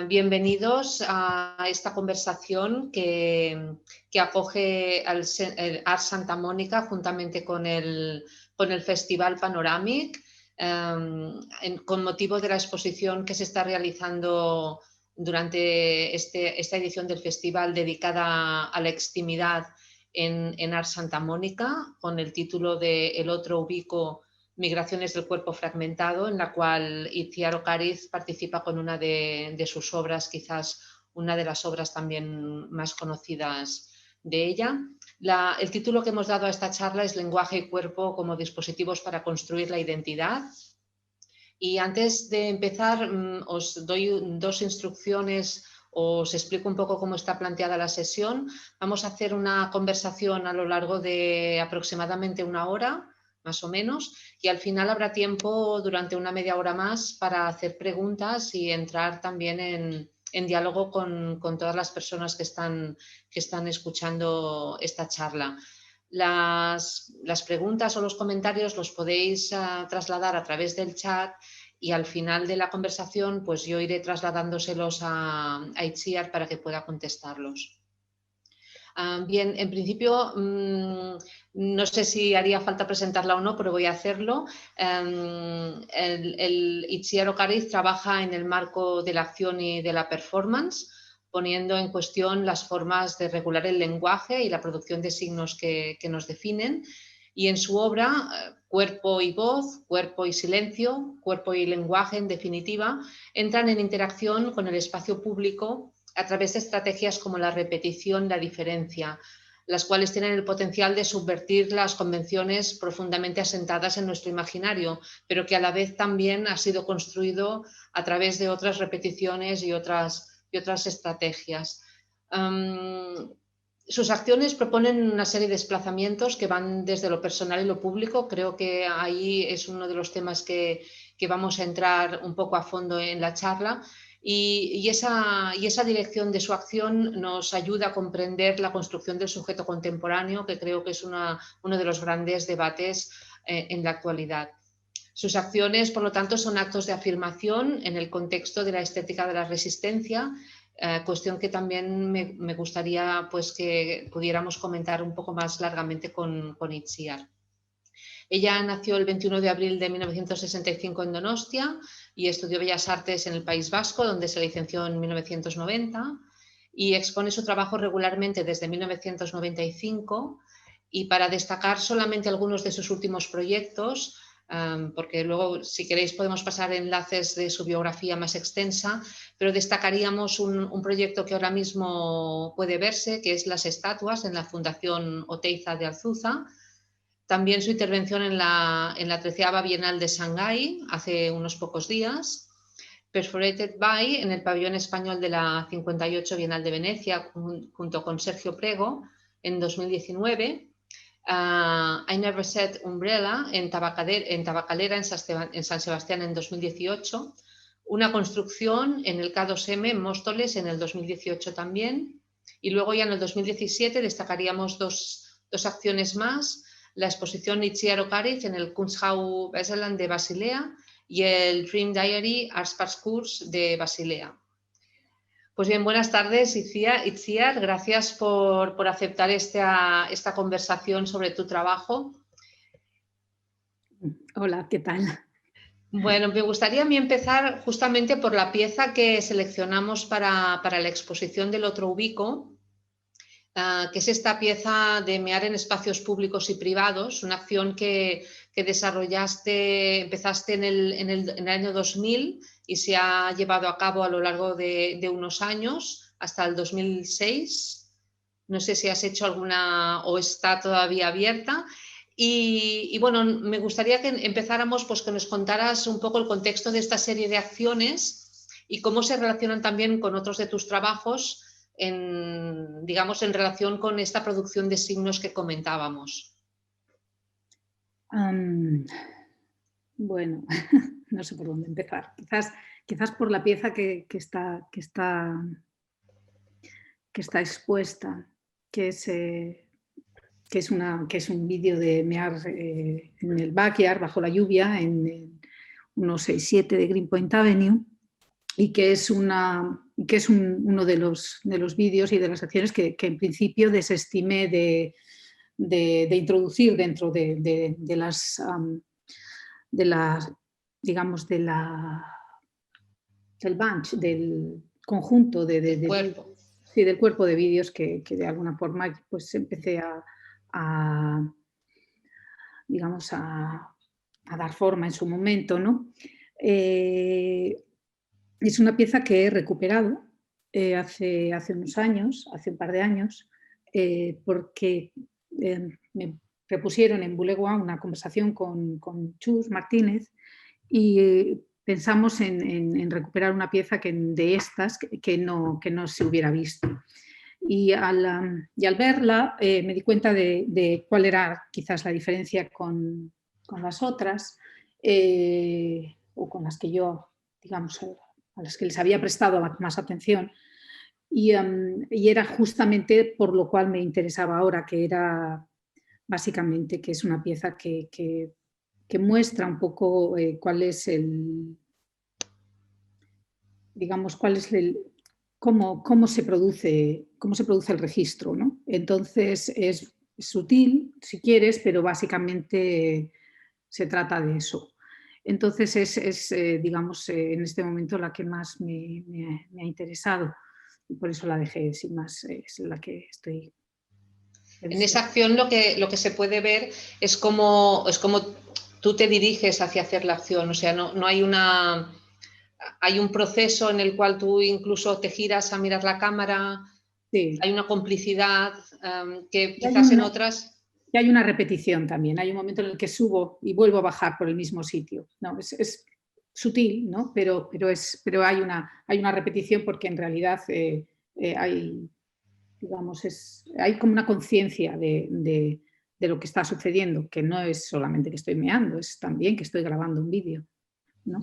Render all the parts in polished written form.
Bienvenidos a esta conversación que acoge el Art Santa Mónica juntamente con el Festival Panoramic, con motivo de la exposición que se está realizando durante esta edición del festival dedicada a la extimidad en Art Santa Mónica, con el título de El otro ubico, Migraciones del cuerpo fragmentado, en la cual Itziar Ocariz participa con una de sus obras, quizás una de las obras también más conocidas de ella. El título que hemos dado a esta charla es Lenguaje y cuerpo como dispositivos para construir la identidad. Y antes de empezar, os doy dos instrucciones, os explico un poco cómo está planteada la sesión. Vamos a hacer una conversación a lo largo de aproximadamente una hora, más o menos, y al final habrá tiempo durante una media hora más para hacer preguntas y entrar también en diálogo con todas las personas que están escuchando esta charla. Las preguntas o los comentarios los podéis trasladar a través del chat y al final de la conversación pues yo iré trasladándoselos a Itziar para que pueda contestarlos. Bien, en principio no sé si haría falta presentarla o no, pero voy a hacerlo. Itziar Ocariz trabaja en el marco de la acción y de la performance, poniendo en cuestión las formas de regular el lenguaje y la producción de signos que nos definen. Y en su obra, Cuerpo y voz, cuerpo y silencio, cuerpo y lenguaje, en definitiva, entran en interacción con el espacio público a través de estrategias como la repetición, la diferencia, las cuales tienen el potencial de subvertir las convenciones profundamente asentadas en nuestro imaginario, pero que a la vez también ha sido construido a través de otras repeticiones y otras estrategias. Sus acciones proponen una serie de desplazamientos que van desde lo personal y lo público. Creo que ahí es uno de los temas que vamos a entrar un poco a fondo en la charla. Y esa dirección de su acción nos ayuda a comprender la construcción del sujeto contemporáneo, que creo que es uno de los grandes debates en la actualidad. Sus acciones, por lo tanto, son actos de afirmación en el contexto de la estética de la resistencia, cuestión que también me gustaría pues, que pudiéramos comentar un poco más largamente con Itziar. Ella nació el 21 de abril de 1965 en Donostia y estudió Bellas Artes en el País Vasco, donde se licenció en 1990 y expone su trabajo regularmente desde 1995. Y para destacar solamente algunos de sus últimos proyectos, porque luego, si queréis, podemos pasar enlaces de su biografía más extensa, pero destacaríamos un proyecto que ahora mismo puede verse, que es Las Estatuas en la Fundación Oteiza de Alzuza. También su intervención en la 13ª Bienal de Shanghái hace unos pocos días. Perforated by en el pabellón español de la 58 Bienal de Venecia junto con Sergio Prego en 2019. I Never Said Umbrella en Tabacalera en San Sebastián en 2018. Una construcción en el K2M en Móstoles en el 2018 también. Y luego ya en el 2017 destacaríamos dos acciones más. La exposición Itziar Ocariz en el Kunsthaus Wesseland de Basilea y el Dream Diary Arts Parcours de Basilea. Pues bien, buenas tardes, Itziar. Gracias por aceptar esta conversación sobre tu trabajo. Hola, ¿qué tal? Bueno, me gustaría a mí empezar justamente por la pieza que seleccionamos para la exposición del otro ubico, que es esta pieza de mear en espacios públicos y privados, una acción que empezaste en el año 2000 y se ha llevado a cabo a lo largo de unos años, hasta el 2006. No sé si has hecho alguna o está todavía abierta. Y bueno, me gustaría que empezáramos, pues que nos contaras un poco el contexto de esta serie de acciones y cómo se relacionan también con otros de tus trabajos en relación con esta producción de signos que comentábamos. Bueno, no sé por dónde empezar. Quizás por la pieza que está expuesta, que es un vídeo de mear en el backyard bajo la lluvia en 167 de Greenpoint Avenue. y que es, uno de los vídeos y de las acciones que en principio desestimé de introducir dentro de las, digamos, del bunch, del conjunto El cuerpo. sí, del cuerpo de vídeos que de alguna forma pues empecé a, digamos, a dar forma en su momento, ¿no? Es una pieza que he recuperado hace unos años, hace un par de años, porque me propusieron en Bulegua una conversación con Chus Martínez y pensamos en recuperar una pieza de estas que no se hubiera visto. Y al verla me di cuenta de cuál era quizás la diferencia con las otras o con las que yo, digamos, a las que les había prestado más atención. Y era justamente por lo cual me interesaba ahora, que era básicamente que es una pieza que muestra un poco cuál es digamos, cómo se produce el registro, ¿no? Entonces es sutil, si quieres, pero básicamente se trata de eso. Entonces es digamos, en este momento la que más me ha interesado y por eso la dejé sin más, es la que estoy En revisando. esa acción lo que se puede ver es es como tú te diriges hacia hacer la acción, o sea, no hay hay un proceso en el cual tú incluso te giras a mirar la cámara, Sí. hay una complicidad que Y hay quizás en otras... y hay una repetición también, hay un momento en el que subo y vuelvo a bajar por el mismo sitio. No, es sutil, ¿no? Pero hay una repetición porque en realidad hay, digamos, hay como una conciencia de lo que está sucediendo, que no es solamente que estoy meando, es también que estoy grabando un vídeo, ¿no?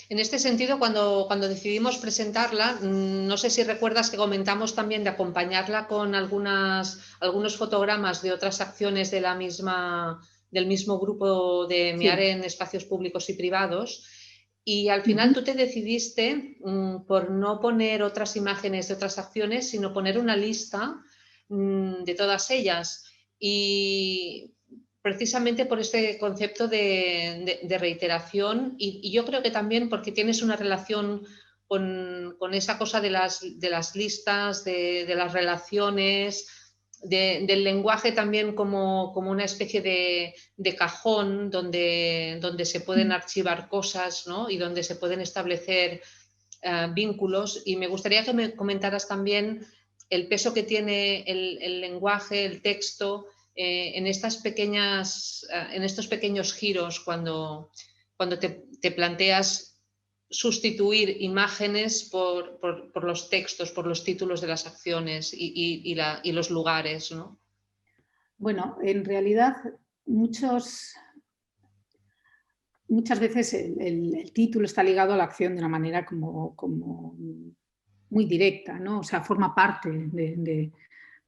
En este sentido, cuando decidimos presentarla, no sé si recuerdas que comentamos también de acompañarla con algunos fotogramas de otras acciones del mismo grupo de MEAR Sí. en espacios públicos y privados. Y al final Ujú. tú te decidiste por no poner otras imágenes de otras acciones, sino poner una lista de todas ellas. Y precisamente por este concepto de reiteración y yo creo que también porque tienes una relación con esa cosa de las listas, de las relaciones, del lenguaje también como una especie de cajón donde se pueden archivar cosas, ¿no? Y donde se pueden establecer vínculos. Y me gustaría que me comentaras también el peso que tiene el lenguaje, el texto, en estos pequeños giros cuando te planteas sustituir imágenes por los textos, por los títulos de las acciones y los lugares, ¿no? Bueno, en realidad muchas veces el título está ligado a la acción de una manera como muy directa, ¿no? O sea, forma parte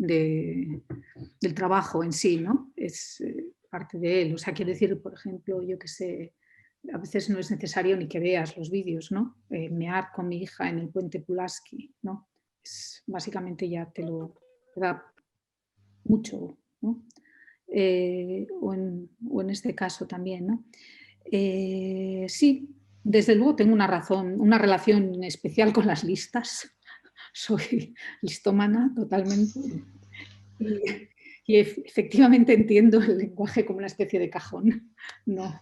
del trabajo en sí, ¿no? Es parte de él. O sea, quiero decir, por ejemplo, yo que sé, a veces no es necesario ni que veas los vídeos, ¿no? Mear con mi hija en el puente Pulaski, ¿no? Básicamente ya te da mucho, ¿no? O en este caso también, ¿no? Sí, desde luego tengo una relación especial con las listas. Soy listómana totalmente y, efectivamente entiendo el lenguaje como una especie de cajón, ¿no?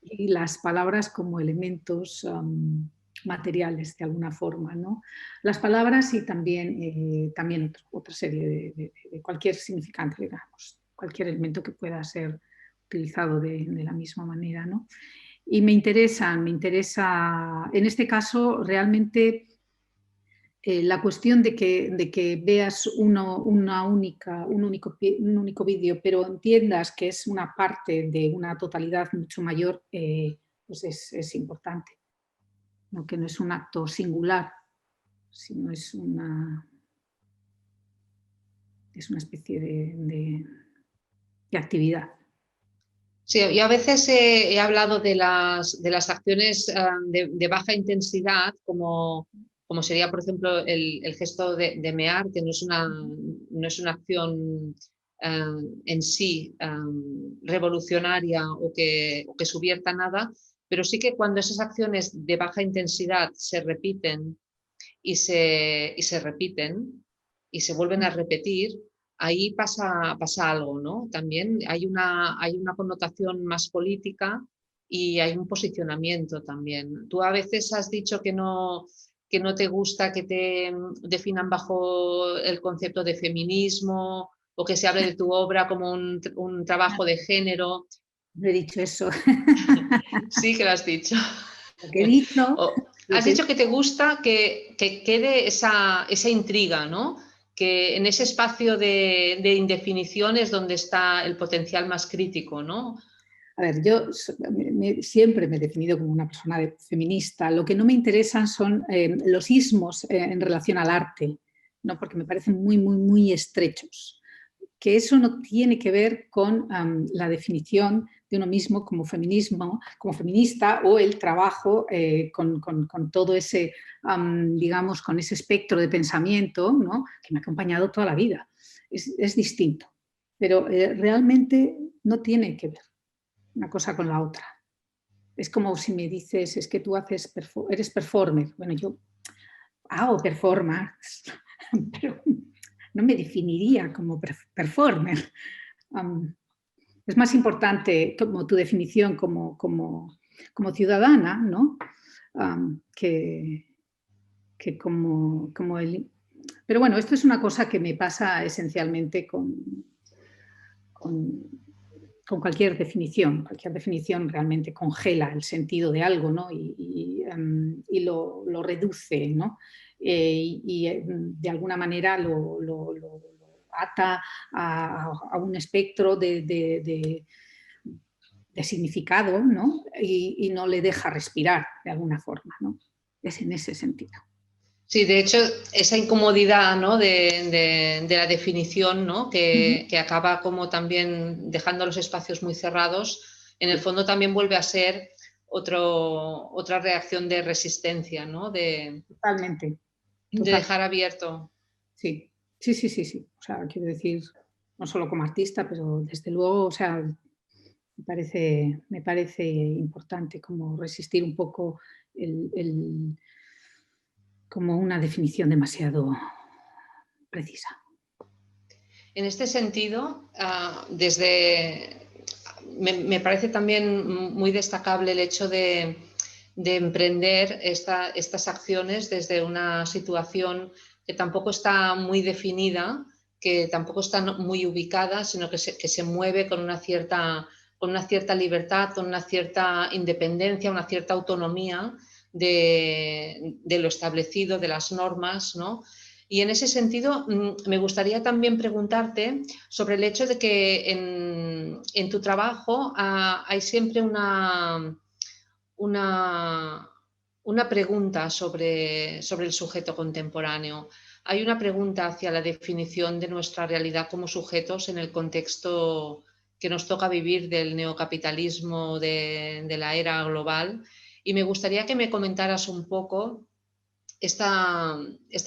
Y las palabras como elementos materiales de alguna forma, ¿no? Las palabras y también otra serie de cualquier significante, digamos, cualquier elemento que pueda ser utilizado de la misma manera, ¿no? Y me interesa, en este caso realmente la cuestión de que veas un único vídeo, pero entiendas que es una parte de una totalidad mucho mayor, pues es importante, ¿no? Que no es un acto singular, sino es una especie de actividad. Sí, yo a veces he hablado de las acciones de baja intensidad, como sería, por ejemplo, el gesto de mear, que no es una acción eh, en sí revolucionaria o que subvierta nada, pero sí que cuando esas acciones de baja intensidad se repiten y se repiten y se vuelven a repetir, ahí pasa algo, ¿no? También hay una connotación más política y hay un posicionamiento también. Tú a veces has dicho que no te gusta que te definan bajo el concepto de feminismo o que se hable de tu obra como un trabajo de género. No he dicho eso. Sí que lo has dicho. Lo que he dicho, lo Has que dicho que te gusta que quede esa intriga, ¿no? Que en ese espacio de indefinición es donde está el potencial más crítico, ¿no? A ver, yo siempre me he definido como una persona feminista. Lo que no me interesan son los ismos en relación al arte, ¿no? Porque me parecen muy, muy, muy estrechos. Que eso no tiene que ver con la definición de uno mismo como feminismo, como feminista, o el trabajo con todo ese, digamos, con ese espectro de pensamiento, ¿no? Que me ha acompañado toda la vida. Es distinto, pero realmente no tiene que ver una cosa con la otra. Es como si me dices, es que tú eres performer. Bueno, yo hago performance, pero no me definiría como performer. Um, es más importante como tu definición como ciudadana, ¿no? Que como el... Pero bueno, esto es una cosa que me pasa esencialmente con, con cualquier definición. Cualquier definición realmente congela el sentido de algo, ¿no? Y lo reduce, ¿no? De alguna manera lo ata a un espectro de significado, ¿no? Y no le deja respirar de alguna forma, ¿no? Es en ese sentido. Sí, de hecho, esa incomodidad, ¿no? de la definición, ¿no? Que acaba como también dejando los espacios muy cerrados, en el fondo también vuelve a ser otra reacción de resistencia, ¿no? Totalmente, De total. dejar abierto. Sí, sí, sí, sí, sí. O sea, quiero decir, no solo como artista, pero desde luego, o sea, me parece importante como resistir un poco como una definición demasiado precisa. En este sentido, me parece también muy destacable el hecho de emprender estas acciones desde una situación que tampoco está muy definida, que tampoco está muy ubicada, sino que se mueve con una cierta libertad, con una cierta independencia, una cierta autonomía de lo establecido, de las normas, ¿no? Y en ese sentido, me gustaría también preguntarte sobre el hecho de que en tu trabajo hay siempre una, una pregunta sobre el sujeto contemporáneo. Hay una pregunta hacia la definición de nuestra realidad como sujetos en el contexto que nos toca vivir del neocapitalismo, de la era global. Y me gustaría que me comentaras un poco esta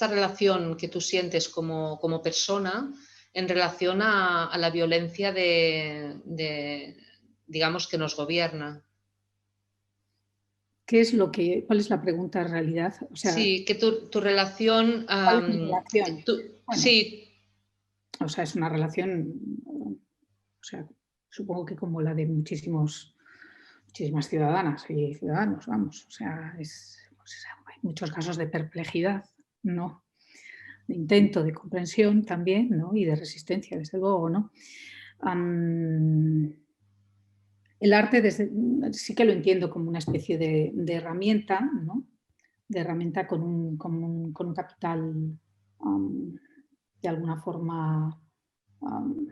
relación que tú sientes como persona en relación a la violencia digamos, que nos gobierna. ¿Cuál es la pregunta en realidad? O sea, Sí, que tu relación, ¿cuál es mi relación? Bueno, sí, o sea, es una relación, o sea, supongo que como la de muchísimas ciudadanas y ciudadanos, vamos, o sea, pues, hay muchos casos de perplejidad, ¿no? De intento de comprensión también, ¿no? Y de resistencia, desde luego, ¿no? El arte sí que lo entiendo como una especie de herramienta, ¿no? De herramienta con un capital um, de alguna forma um,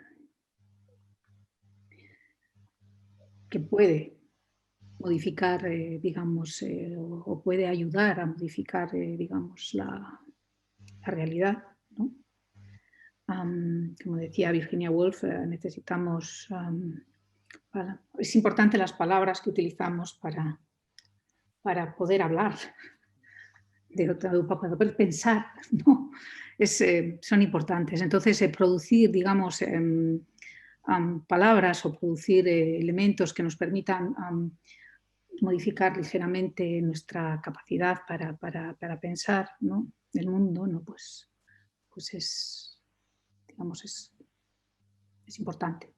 que puede modificar, digamos, o puede ayudar a modificar, digamos, la realidad, ¿no? Como decía Virginia Woolf, necesitamos Es importante las palabras que utilizamos para poder hablar, para poder pensar, ¿no? Son importantes. Entonces, producir, digamos, palabras o producir elementos que nos permitan modificar ligeramente nuestra capacidad para pensar, ¿no?, el mundo, ¿no?, pues digamos, es importante,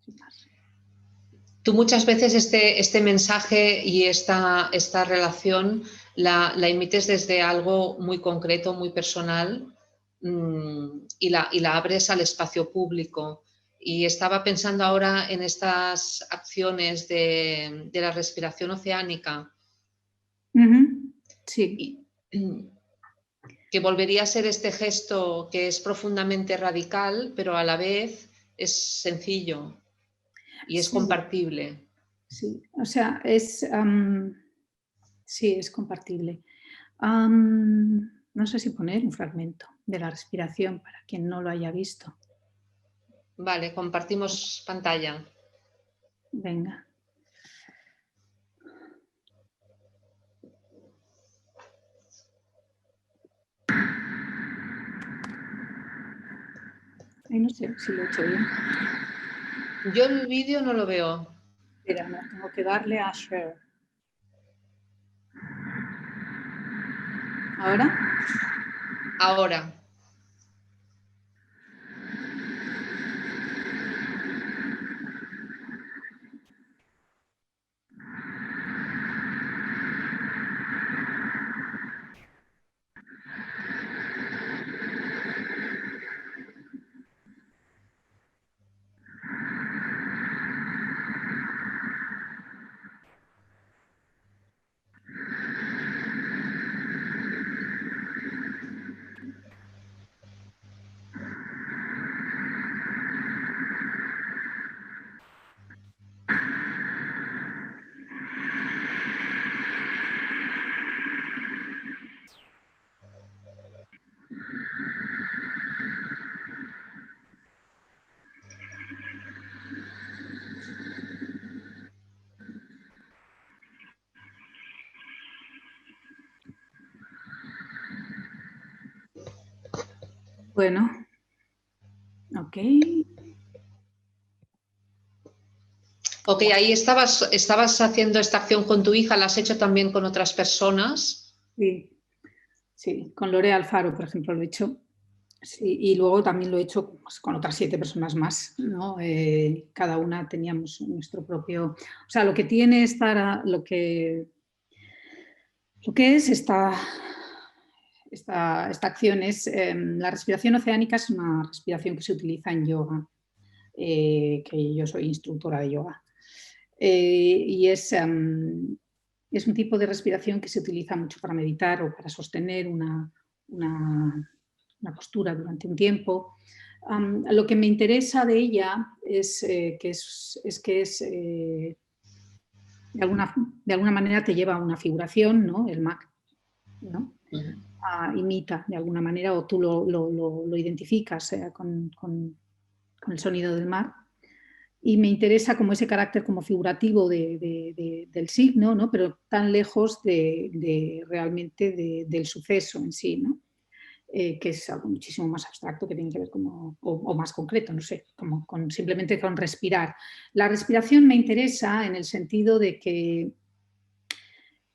sin más. Tú muchas veces este mensaje y esta relación la emites desde algo muy concreto, muy personal, y la abres al espacio público. Y estaba pensando ahora en estas acciones de la respiración oceánica. Sí. Que volvería a ser este gesto que es profundamente radical, pero a la vez es sencillo y es compartible. Sí, o sea, sí, es compartible. No sé si poner un fragmento de la respiración para quien no lo haya visto. Vale, compartimos pantalla. Venga. No sé si lo he hecho bien. Yo el vídeo no lo veo. Espera, no, tengo que darle a share. ¿Ahora? Ahora. Bueno, ok. Ok, ahí estabas haciendo esta acción con tu hija, ¿la has hecho también con otras personas? Sí, sí, con Lorea Alfaro, por ejemplo, lo he hecho. Sí, y luego también lo he hecho pues, con otras 7 personas más, ¿no? Cada una teníamos nuestro propio... O sea, lo que tiene lo que es esta acción es... la respiración oceánica es una respiración que se utiliza en yoga, que yo soy instructora de yoga. Y es un tipo de respiración que se utiliza mucho para meditar o para sostener una postura durante un tiempo. Lo que me interesa de ella es que de alguna manera te lleva a una figuración, ¿no? El MAC, ¿no? Imita de alguna manera o tú lo identificas con el sonido del mar. Y me interesa como ese carácter como figurativo del signo, ¿no?, pero tan lejos realmente del suceso en sí, ¿no? Que es algo muchísimo más abstracto que tiene que ver o más concreto, no sé, simplemente con respirar. La respiración me interesa en el sentido de que,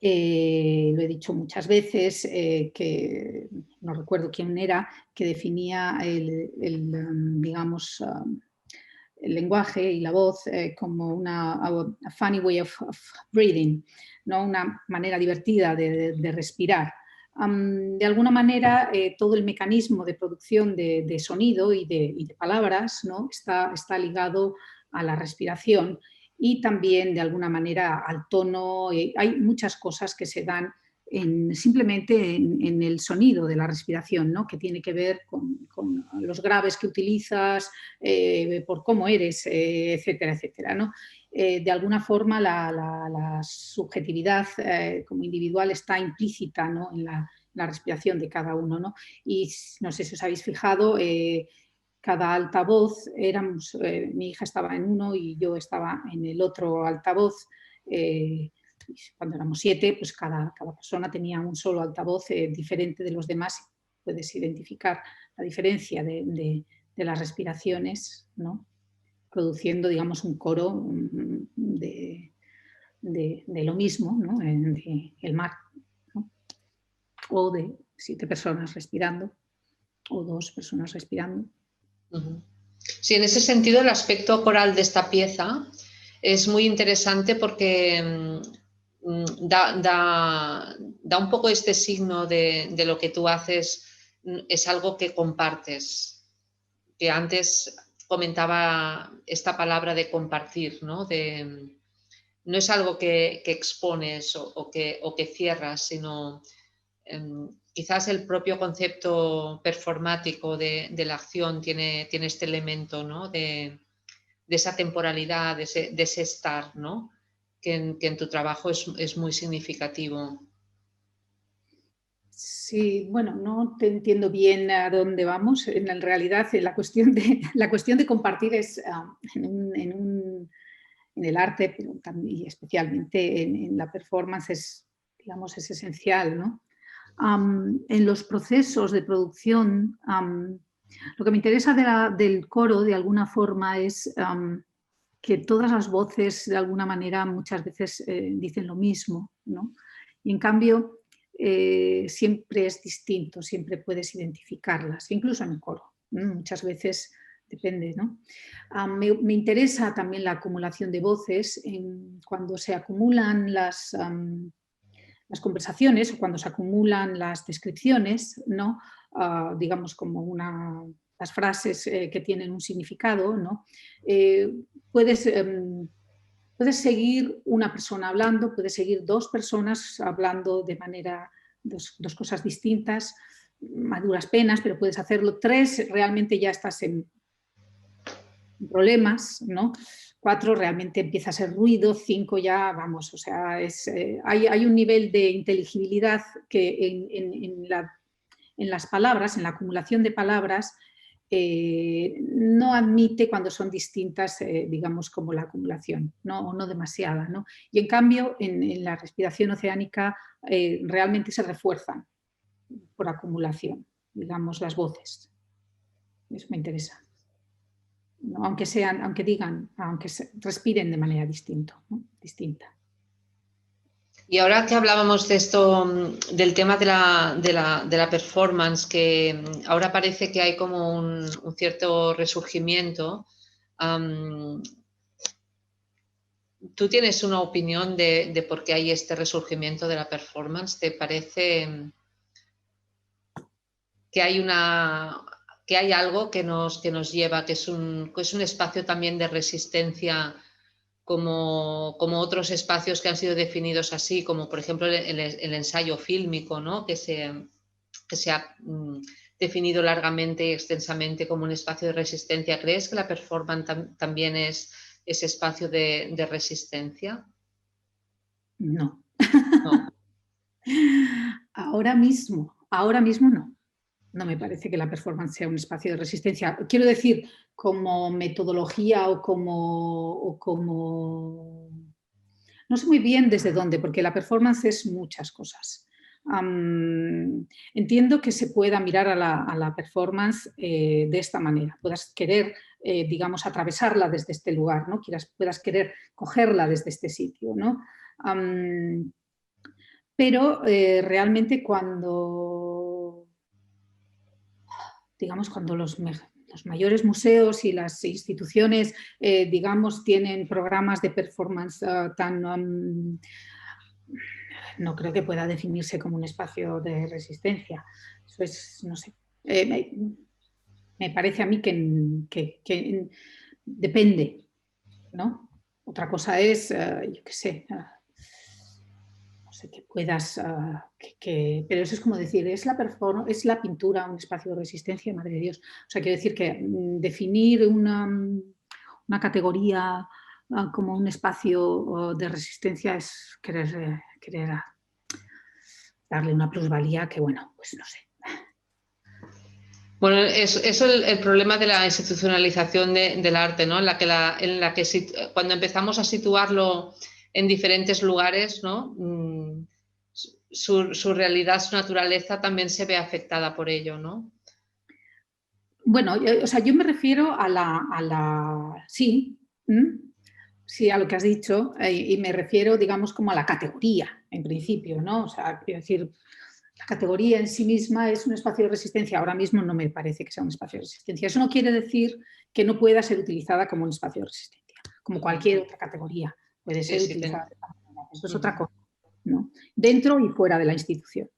lo he dicho muchas veces, que no recuerdo quién era, que definía digamos, el lenguaje y la voz como una funny way of breathing, ¿no?, una manera divertida de respirar. De alguna manera, todo el mecanismo de producción de sonido y de palabras, ¿no?, está ligado a la respiración y también, de alguna manera, al tono. Hay muchas cosas que se dan simplemente en el sonido de la respiración, ¿no?, que tiene que ver con los graves que utilizas, por cómo eres, etcétera, etcétera, ¿no? De alguna forma la subjetividad como individual está implícita, ¿no?, en la respiración de cada uno, ¿no? Y no sé si os habéis fijado, cada altavoz, mi hija estaba en uno y yo estaba en el otro altavoz. Cuando éramos 7, pues cada persona tenía un solo altavoz diferente de los demás. Puedes identificar la diferencia de las respiraciones, ¿no? Produciendo, digamos, un coro de lo mismo, ¿no? El mar, ¿no? O de 7 personas respirando o 2 personas respirando. Sí, en ese sentido el aspecto coral de esta pieza es muy interesante porque da un poco este signo de lo que tú haces, es algo que compartes, que antes comentaba esta palabra de compartir, ¿no? No es algo que expones o que cierras, sino quizás el propio concepto performático de la acción tiene este elemento, ¿no? de esa temporalidad, de ese estar, ¿no? que en tu trabajo es muy significativo. Sí, bueno, no te entiendo bien a dónde vamos. En realidad, la cuestión de compartir es en el arte, pero también, y especialmente en la performance, es esencial, ¿no? En los procesos de producción, lo que me interesa del coro, de alguna forma, es que todas las voces, de alguna manera, muchas veces dicen lo mismo, ¿no? Y en cambio, siempre es distinto, siempre puedes identificarlas, incluso en el coro, ¿no? Muchas veces depende, ¿no? Me interesa también la acumulación de voces cuando se acumulan las conversaciones o cuando se acumulan las descripciones, ¿no? Digamos como las frases que tienen un significado, ¿no? Puedes seguir una persona hablando, puedes seguir 2 personas hablando de manera, dos cosas distintas, a duras penas, pero puedes hacerlo. 3, realmente ya estás en problemas, ¿no? 4, realmente empieza a ser ruido. 5, ya vamos, o sea, hay un nivel de inteligibilidad que en las palabras, en la acumulación de palabras, no admite cuando son distintas, digamos, como la acumulación, ¿no? O no demasiada, ¿no? Y en cambio, en la respiración oceánica realmente se refuerzan por acumulación, digamos, las voces. Eso me interesa. ¿No? Aunque respiren de manera distinta, ¿no? Y ahora que hablábamos de esto, del tema de la performance, que ahora parece que hay como un cierto resurgimiento, ¿tú tienes una opinión de por qué hay este resurgimiento de la performance? ¿Te parece que hay algo que nos lleva, que es un espacio también de resistencia, como otros espacios que han sido definidos así, como por ejemplo el ensayo fílmico, ¿no? que se ha definido largamente y extensamente como un espacio de resistencia? ¿Crees que la performance también es ese espacio de resistencia? No. No. Ahora mismo no. No me parece que la performance sea un espacio de resistencia. Quiero decir, como metodología o como... No sé muy bien desde dónde, porque la performance es muchas cosas. Entiendo que se pueda mirar a la performance de esta manera. Puedas querer, digamos, atravesarla desde este lugar, ¿no? Puedas querer cogerla desde este sitio, ¿no? Pero realmente cuando los mayores museos y las instituciones, digamos, tienen programas de performance no creo que pueda definirse como un espacio de resistencia. Eso es, no sé, me parece a mí que depende, ¿no? Otra cosa es, yo qué sé, no sé, que puedas, pero eso es como decir, ¿es la pintura un espacio de resistencia? Madre de Dios. O sea, quiero decir que definir una categoría como un espacio de resistencia es querer darle una plusvalía que, bueno, pues no sé. Bueno, es el problema de la institucionalización del arte, ¿no? En la que cuando empezamos a situarlo en diferentes lugares, ¿no? Su realidad, su naturaleza también se ve afectada por ello, ¿no? Bueno, o sea, yo me refiero a sí, sí, a lo que has dicho, y me refiero, digamos, como a la categoría, en principio, ¿no? O sea, quiero decir, la categoría en sí misma es un espacio de resistencia. Ahora mismo no me parece que sea un espacio de resistencia. Eso no quiere decir que no pueda ser utilizada como un espacio de resistencia, como cualquier otra categoría puede Sí, ser sí, utilizada de esta manera. Eso es otra cosa, ¿no? Dentro y fuera de la institución.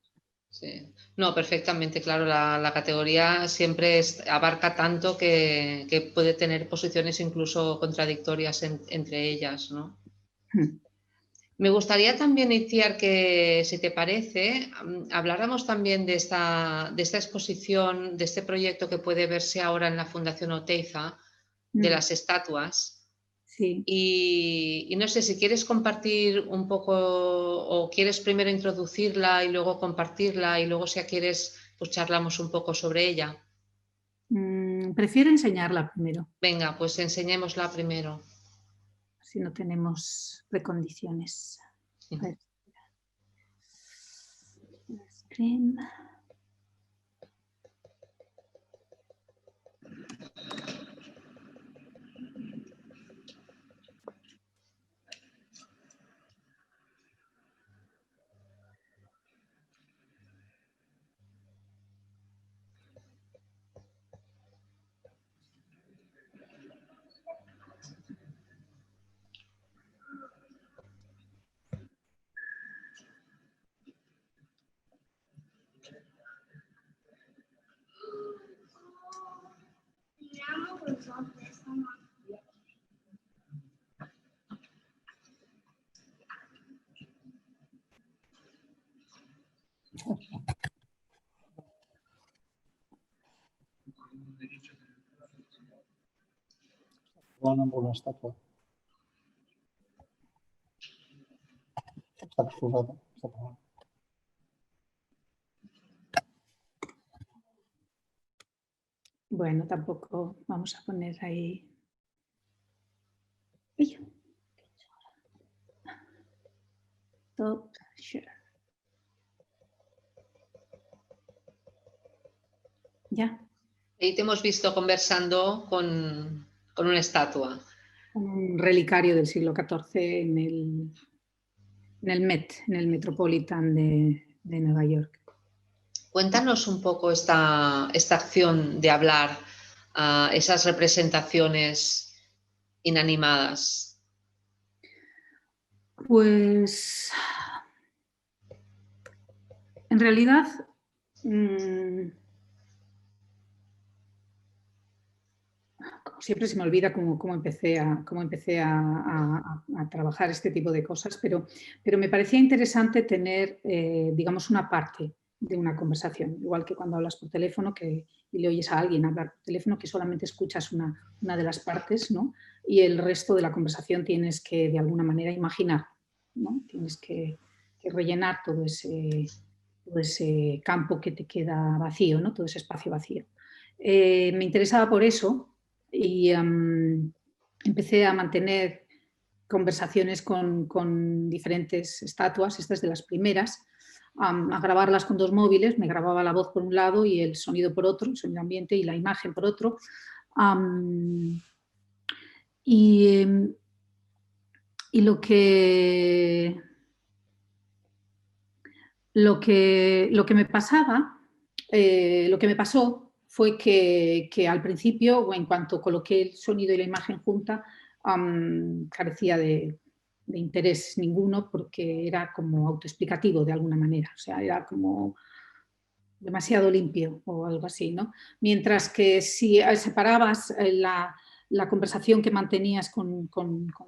sí. No, perfectamente, claro, la categoría siempre abarca tanto que puede tener posiciones incluso contradictorias entre ellas, ¿no? Me gustaría también, Itziar, que si te parece, habláramos también de esta exposición, de este proyecto que puede verse ahora en la Fundación Oteiza, de las estatuas. Sí. Y no sé si quieres compartir un poco o quieres primero introducirla y luego compartirla y luego si quieres pues charlamos un poco sobre ella. Prefiero enseñarla primero. Venga, pues enseñémosla primero. Si no tenemos precondiciones. A ver. Screen. Van por la estatua. Está explorada. Bueno, tampoco vamos a poner ahí. Top share. Ya. Ahí te hemos visto conversando con una estatua. Un relicario del siglo XIV en el Met, en el Metropolitan de Nueva York. Cuéntanos un poco esta acción de hablar, esas representaciones inanimadas. Pues en realidad siempre se me olvida cómo empecé a trabajar este tipo de cosas, pero me parecía interesante tener, digamos, una parte de una conversación, igual que cuando hablas por teléfono y le oyes a alguien hablar por teléfono, que solamente escuchas una de las partes, ¿no? Y el resto de la conversación tienes que, de alguna manera, imaginar, ¿no? Tienes que rellenar todo ese campo que te queda vacío, ¿no? Todo ese espacio vacío. Me interesaba por eso y empecé a mantener conversaciones con diferentes estatuas, estas de las primeras, a grabarlas con dos móviles. Me grababa la voz por un lado y el sonido por otro, el sonido ambiente y la imagen por otro. Y lo que me pasaba, lo que me pasó fue que al principio, en cuanto coloqué el sonido y la imagen junta, carecía de interés ninguno porque era como autoexplicativo de alguna manera, o sea, era como demasiado limpio o algo así, ¿no? Mientras que si separabas la conversación que mantenías con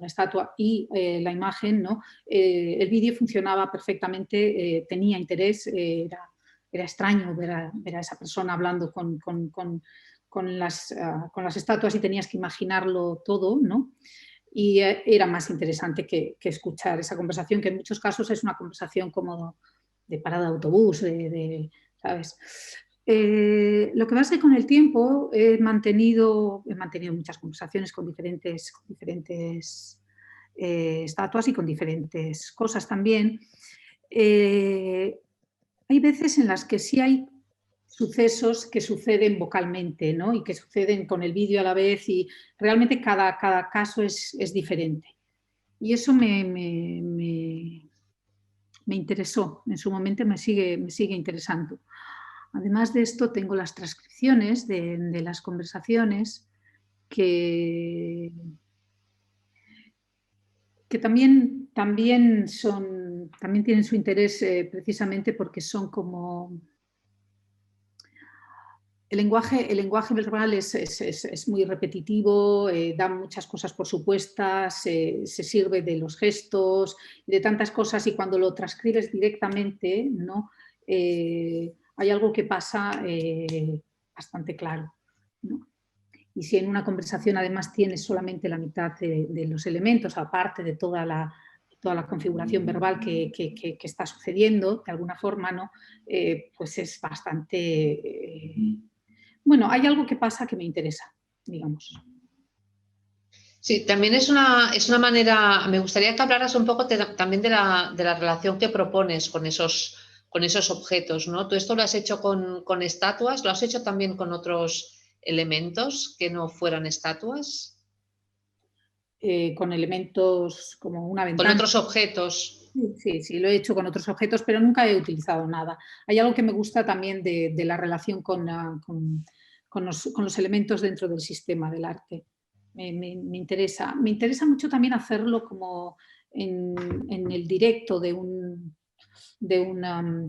la estatua y la imagen, ¿no? El vídeo funcionaba perfectamente, tenía interés, era extraño ver a esa persona hablando con las estatuas y tenías que imaginarlo todo, ¿no? Y era más interesante que escuchar esa conversación, que en muchos casos es una conversación como de parada de autobús, ¿sabes? Lo que pasa es que con el tiempo he mantenido muchas conversaciones con diferentes estatuas y con diferentes cosas también. Hay veces en las que sí hay sucesos que suceden vocalmente, ¿no? Y que suceden con el vídeo a la vez, y realmente cada caso es diferente. Y eso me interesó, en su momento me sigue interesando. Además de esto, tengo las transcripciones de las conversaciones que también tienen su interés, precisamente porque son como... El lenguaje verbal es muy repetitivo, da muchas cosas por supuestas, se sirve de los gestos, de tantas cosas, y cuando lo transcribes directamente, ¿no? Hay algo que pasa bastante claro, ¿no? Y si en una conversación además tienes solamente la mitad de los elementos, aparte de toda la configuración verbal que está sucediendo, de alguna forma, ¿no? Pues es bastante... Bueno, hay algo que pasa que me interesa, digamos. Sí, también es una manera, me gustaría que hablaras un poco también de la relación que propones con esos objetos, ¿no? ¿Tú esto lo has hecho con estatuas? ¿Lo has hecho también con otros elementos que no fueran estatuas? Con elementos como una ventana. Con otros objetos. Sí, lo he hecho con otros objetos, pero nunca he utilizado nada. Hay algo que me gusta también de la relación con los elementos dentro del sistema del arte. Me interesa. Me interesa mucho también hacerlo como en el directo de un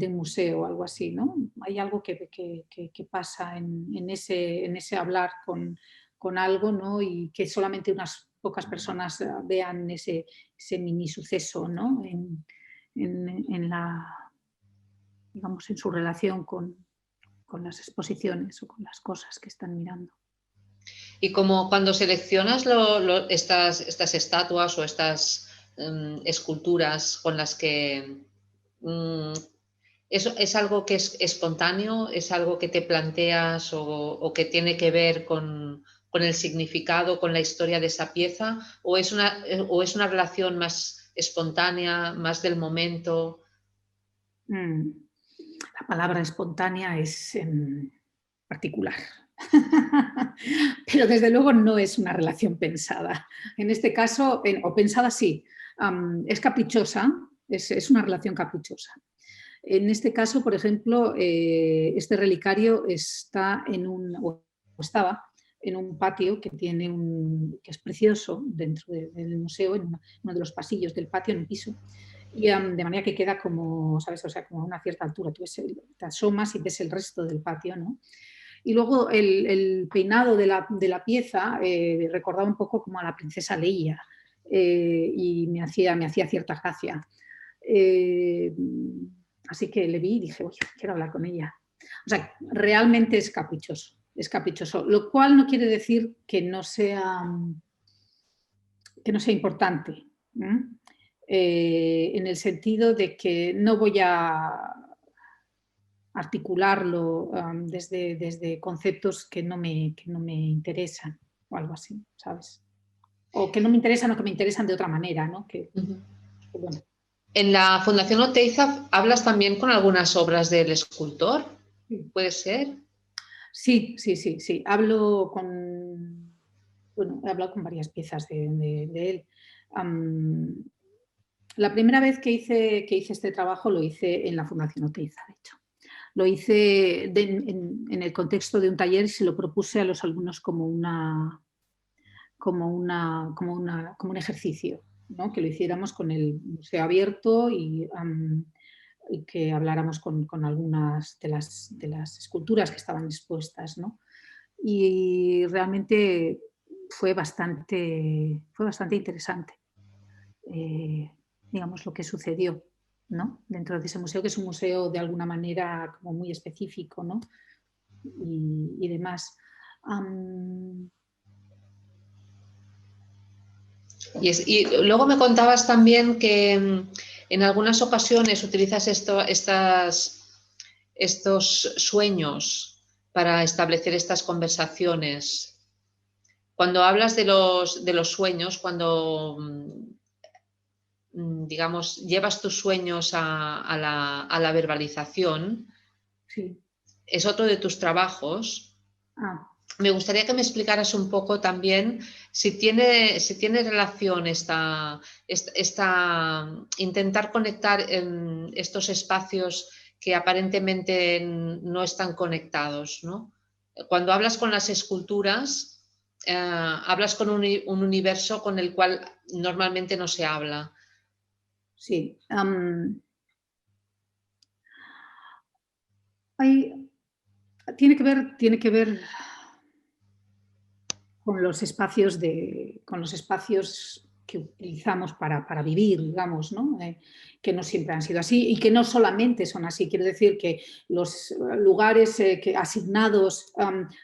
museo o algo así, ¿no? Hay algo que pasa en ese hablar con algo, ¿no? Y que solamente unas pocas personas vean ese mini suceso, ¿no? Digamos, en su relación con las exposiciones o con las cosas que están mirando. Y como cuando seleccionas estas estatuas o estas esculturas con las que... ¿Es algo que es espontáneo? ¿Es algo que te planteas o que tiene que ver con el significado, con la historia de esa pieza? ¿O es una relación más espontánea, más del momento? La palabra espontánea es particular. Pero desde luego no es una relación pensada. En este caso, o pensada sí, es caprichosa, es una relación caprichosa. En este caso, por ejemplo, este relicario estaba en un patio que es precioso dentro del museo, en uno de los pasillos del patio, en un piso. Y de manera que queda como, ¿sabes? O sea, como a una cierta altura. Tú te asomas y ves el resto del patio, ¿no? Y luego el peinado de la pieza recordaba un poco como a la princesa Leia, y me hacía cierta gracia. Así que le vi y dije, oye, quiero hablar con ella. O sea, realmente es caprichoso, lo cual no quiere decir que no sea importante, en el sentido de que no voy a articularlo desde conceptos que no me interesan o algo así, ¿sabes? O que no me interesan o que me interesan de otra manera, ¿no? Bueno. En la Fundación Oteiza hablas también con algunas obras del escultor, ¿puede ser? Sí. He hablado con varias piezas de él. La primera vez que hice este trabajo lo hice en la Fundación Oteiza, de hecho. Lo hice en el contexto de un taller y se lo propuse a los alumnos como un ejercicio, ¿no? Que lo hiciéramos con el museo abierto y que habláramos con algunas de las esculturas que estaban expuestas, ¿no? Y realmente fue bastante interesante, digamos, lo que sucedió, ¿no? Dentro de ese museo, que es un museo de alguna manera como muy específico, ¿no? Y demás. Y luego me contabas también que en algunas ocasiones utilizas estos sueños para establecer estas conversaciones. Cuando hablas de los sueños, cuando, digamos, llevas tus sueños a la verbalización, Sí. es otro de tus trabajos. Me gustaría que me explicaras un poco también si tiene relación intentar conectar en estos espacios que aparentemente no están conectados, ¿no? Cuando hablas con las esculturas, hablas con un universo con el cual normalmente no se habla. Sí. Tiene que ver con los espacios que utilizamos para vivir, digamos, ¿no? Que no siempre han sido así y que no solamente son así. Quiero decir que los lugares asignados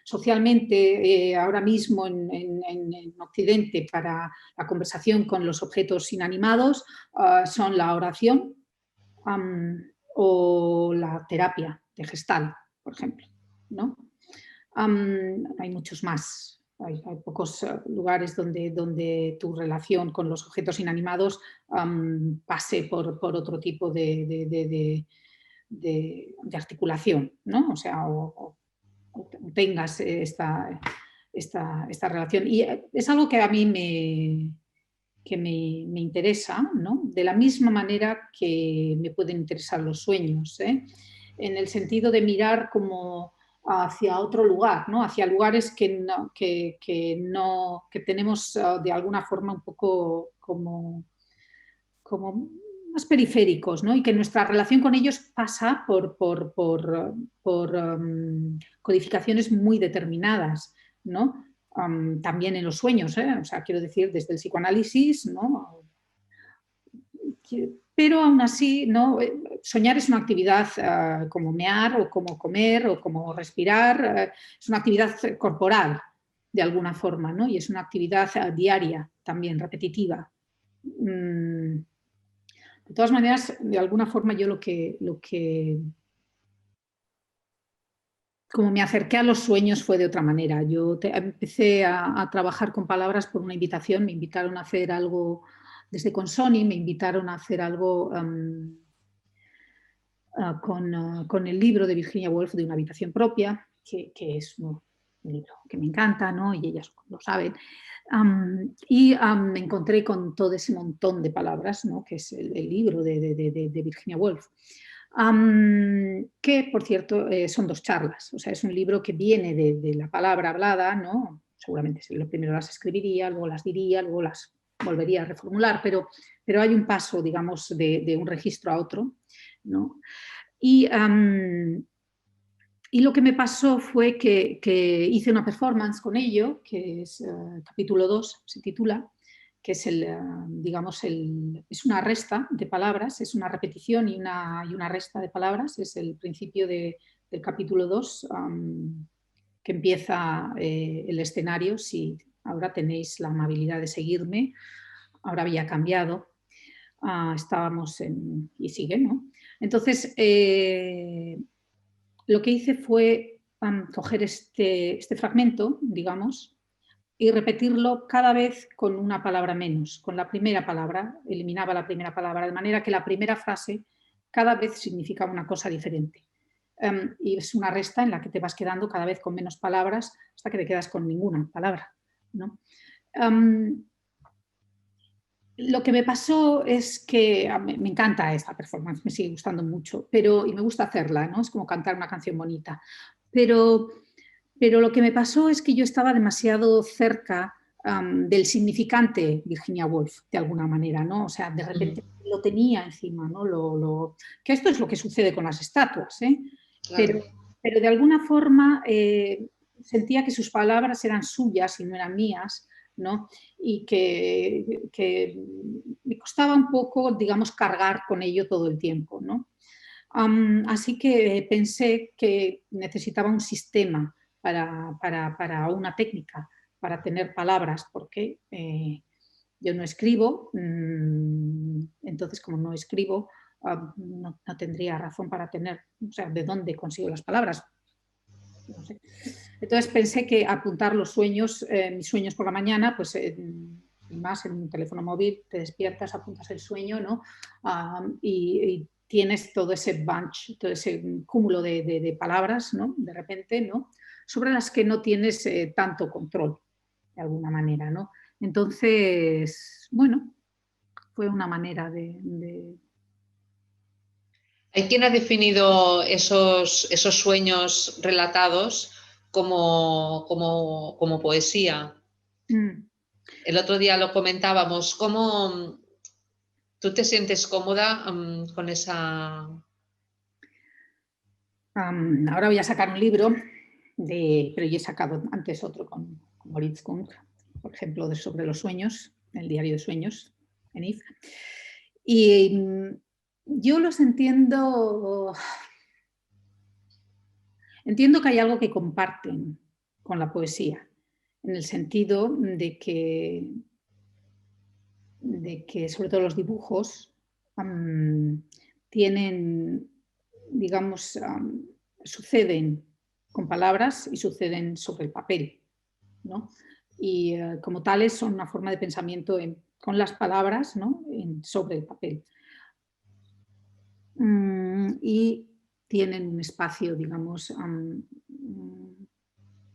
socialmente ahora mismo en Occidente para la conversación con los objetos inanimados son la oración o la terapia de Gestalt, por ejemplo, ¿no? Hay muchos más. Hay pocos lugares donde tu relación con los objetos inanimados pase por otro tipo de articulación, ¿no? O sea, o tengas esta relación. Y es algo que a mí me interesa, ¿no? De la misma manera que me pueden interesar los sueños, ¿eh? En el sentido de mirar como hacia otro lugar, ¿no? Hacia lugares que tenemos de alguna forma un poco como más periféricos, ¿no? Y que nuestra relación con ellos pasa por codificaciones muy determinadas, ¿no? También en los sueños, ¿eh? O sea, quiero decir, desde el psicoanálisis, ¿no? Pero aún así, ¿no? Soñar es una actividad como mear o como comer o como respirar, es una actividad corporal de alguna forma, ¿no? Y es una actividad diaria también, repetitiva. De todas maneras, de alguna forma yo lo que como me acerqué a los sueños fue de otra manera. Yo empecé a trabajar con palabras por una invitación, me invitaron a hacer algo desde Consoni, me invitaron a hacer algo con el libro de Virginia Woolf de Una habitación propia, que es un libro que me encanta, ¿no? Y ellas lo saben. Me encontré con todo ese montón de palabras, ¿no? Que es el libro de Virginia Woolf. Que, por cierto, son 2 charlas. O sea, es un libro que viene de la palabra hablada, ¿no? Seguramente lo primero las escribiría, luego las diría, luego las volvería a reformular, pero hay un paso, digamos, de un registro a otro, ¿no? Y lo que me pasó fue que hice una performance con ello, que es capítulo 2, se titula, que es digamos, es una resta de palabras, es una repetición y una resta de palabras, es el principio del capítulo 2, que empieza el escenario. Si ahora tenéis la amabilidad de seguirme, ahora había cambiado, estábamos y sigue, ¿no? Entonces, lo que hice fue coger este fragmento, digamos, y repetirlo cada vez con una palabra menos, con la primera palabra, eliminaba la primera palabra, de manera que la primera frase cada vez significaba una cosa diferente. Y es una resta en la que te vas quedando cada vez con menos palabras hasta que te quedas con ninguna palabra, ¿no? Lo que me pasó es que me encanta esta performance, me sigue gustando mucho, y me gusta hacerla, ¿no? Es como cantar una canción bonita. Pero lo que me pasó es que yo estaba demasiado cerca del significante Virginia Woolf, de alguna manera, ¿no? O sea, de repente lo tenía encima, ¿no? Que esto es lo que sucede con las estatuas, ¿eh? Claro. Pero de alguna forma sentía que sus palabras eran suyas y no eran mías, ¿no? Y que me costaba un poco, digamos, cargar con ello todo el tiempo, ¿no? Así que pensé que necesitaba un sistema para una técnica, para tener palabras, porque yo no escribo, entonces como no escribo, no tendría razón para tener, o sea, ¿de dónde consigo las palabras? no sé. Entonces pensé que apuntar los sueños, mis sueños por la mañana, pues y más en un teléfono móvil, te despiertas, apuntas el sueño, ¿no? Y tienes todo ese bunch, todo ese cúmulo de palabras, ¿no? De repente, ¿no? Sobre las que no tienes tanto control, de alguna manera, ¿no? Entonces, bueno, fue una manera de... Hay quien ha definido esos sueños relatados como poesía. El otro día lo comentábamos. ¿Cómo tú te sientes cómoda con esa? Ahora voy a sacar un libro, pero yo he sacado antes otro con Moritz Kuhn, por ejemplo, sobre los sueños, el diario de sueños en IF. Y yo los entiendo que hay algo que comparten con la poesía, en el sentido de que sobre todo los dibujos tienen, digamos, suceden con palabras y suceden sobre el papel, ¿no? Y como tales son una forma de pensamiento con las palabras, ¿no? Sobre el papel. Y tienen un espacio, digamos,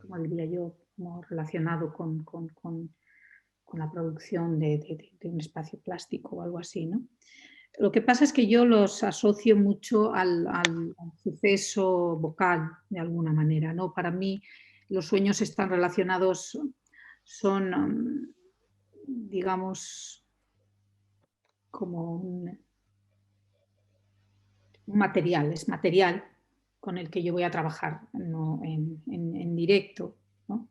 como diría yo, como relacionado con la producción de un espacio plástico o algo así, ¿no? Lo que pasa es que yo los asocio mucho al suceso vocal, de alguna manera, ¿no? Para mí los sueños están relacionados, son, digamos, como un material, es material con el que yo voy a trabajar, ¿no? en directo, ¿no?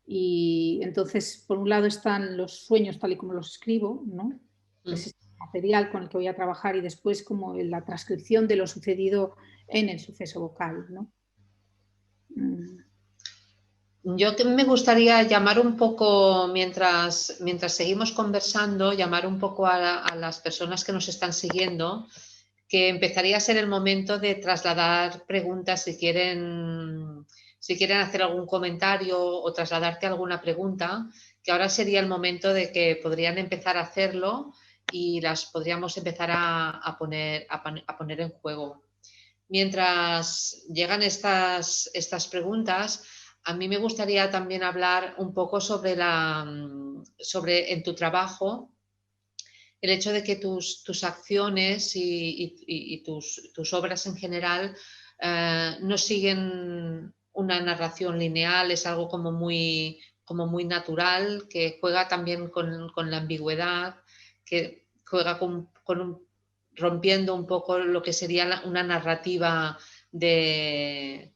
Y entonces, por un lado están los sueños tal y como los escribo, ¿no? Es este material con el que voy a trabajar, y después como la transcripción de lo sucedido en el suceso vocal, ¿no? Yo que me gustaría llamar un poco, mientras seguimos conversando, llamar un poco a las personas que nos están siguiendo, que empezaría a ser el momento de trasladar preguntas si quieren hacer algún comentario o trasladarte alguna pregunta, que ahora sería el momento de que podrían empezar a hacerlo y las podríamos empezar a poner en juego. Mientras llegan estas preguntas, a mí me gustaría también hablar un poco sobre en tu trabajo, el hecho de que tus acciones y tus obras en general no siguen una narración lineal, es algo como muy natural, que juega también con la ambigüedad, que juega rompiendo un poco lo que sería una narrativa de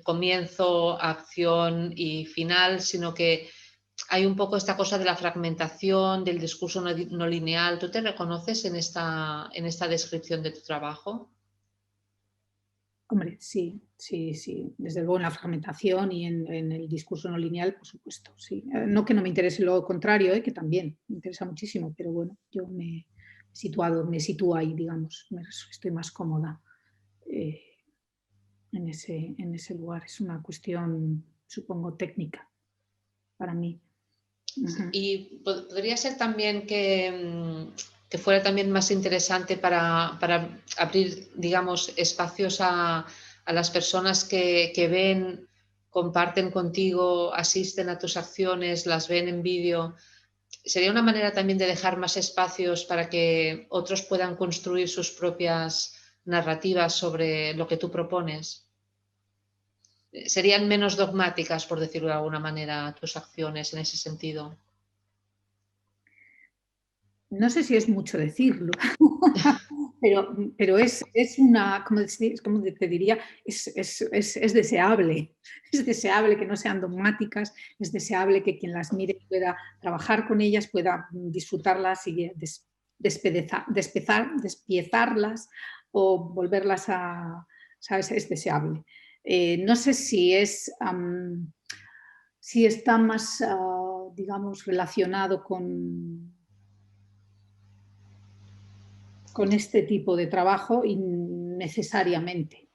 comienzo, acción y final, sino que hay un poco esta cosa de la fragmentación, del discurso no lineal. ¿Tú te reconoces en esta descripción de tu trabajo? Hombre, sí. Desde luego en la fragmentación y en el discurso no lineal, por supuesto, sí. No que no me interese lo contrario, que también me interesa muchísimo, pero bueno, yo me sitúo ahí, digamos, estoy más cómoda en ese lugar. Es una cuestión, supongo, técnica para mí. Y podría ser también que fuera también más interesante para abrir, digamos, espacios a las personas que ven, comparten contigo, asisten a tus acciones, las ven en vídeo. Sería una manera también de dejar más espacios para que otros puedan construir sus propias narrativas sobre lo que tú propones. Serían menos dogmáticas, por decirlo de alguna manera, tus acciones en ese sentido. No sé si es mucho decirlo, pero es una, como te diría, es deseable. Es deseable que no sean dogmáticas, es deseable que quien las mire pueda trabajar con ellas, pueda disfrutarlas y despiezarlas o volverlas a, ¿sabes? Es deseable. No sé si si está más, digamos, relacionado con este tipo de trabajo necesariamente.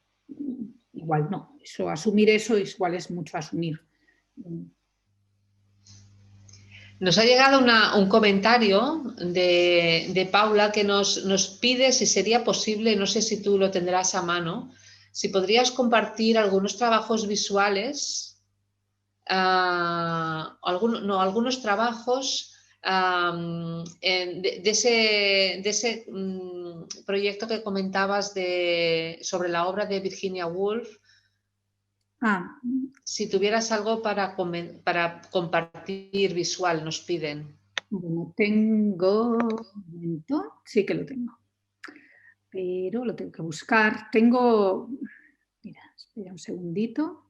igual no. Eso, asumir eso igual es mucho asumir. Nos ha llegado un comentario de Paula que nos pide si sería posible, no sé si tú lo tendrás a mano, si podrías compartir algunos trabajos visuales, algunos trabajos de ese proyecto que comentabas sobre la obra de Virginia Woolf. Si tuvieras algo para compartir visual, nos piden. Bueno, tengo... Un momento, sí que lo tengo. Pero lo tengo que buscar. Tengo... Mira, espera un segundito.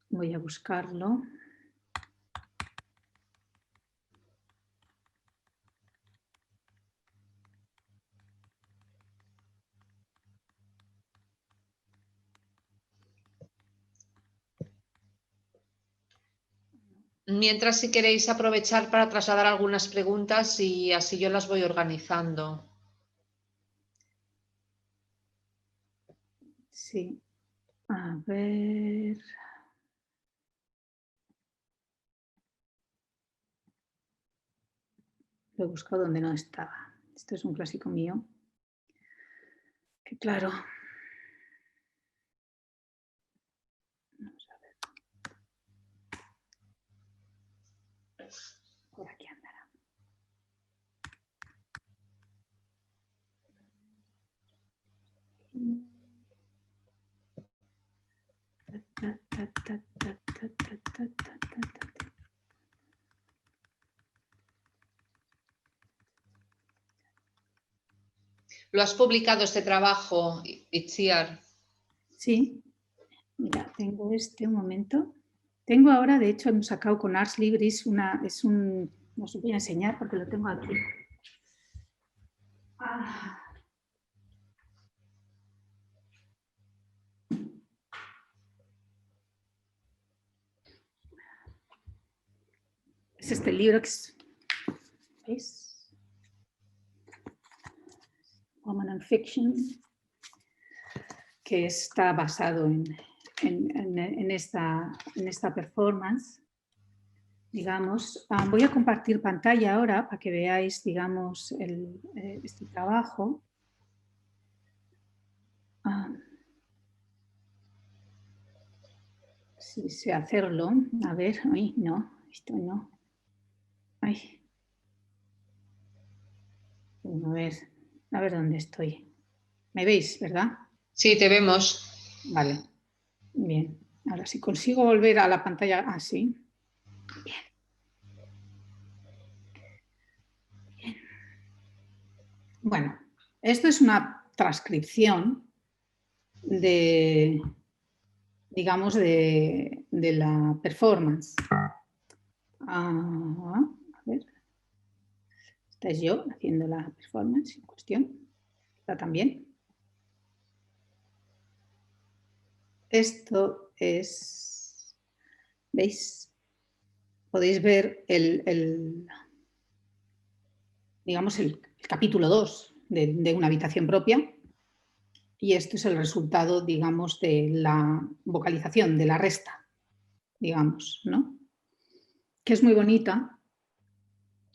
Voy a buscarlo. Mientras, si queréis aprovechar para trasladar algunas preguntas y así yo las voy organizando. Sí. A ver... Lo he buscado donde no estaba. Esto es un clásico mío. Que claro... Vamos a ver. Por aquí andará. ¿Lo has publicado este trabajo, Itziar? Sí. Mira, tengo un momento. Tengo ahora, de hecho, hemos sacado con Ars Libris no os voy a enseñar porque lo tengo aquí. Es este libro que es... ¿Veis? Woman and Fiction, que está basado en esta performance. Digamos, voy a compartir pantalla ahora para que veáis, digamos, este trabajo. Sí sé hacerlo. A ver, ay, no, esto no. Ay. A ver dónde estoy. ¿Me veis, verdad? Sí, te vemos. Vale, bien. Ahora si consigo volver a la pantalla así. Bien. Bien. Bueno, esto es una transcripción digamos, de la performance. A ver. Esta es yo haciendo la performance en cuestión. Esta también. Esto es... ¿Veis? Podéis ver digamos, el capítulo 2 de una habitación propia. Y esto es el resultado, digamos, de la vocalización, de la resta, digamos, ¿no? Que es muy bonita.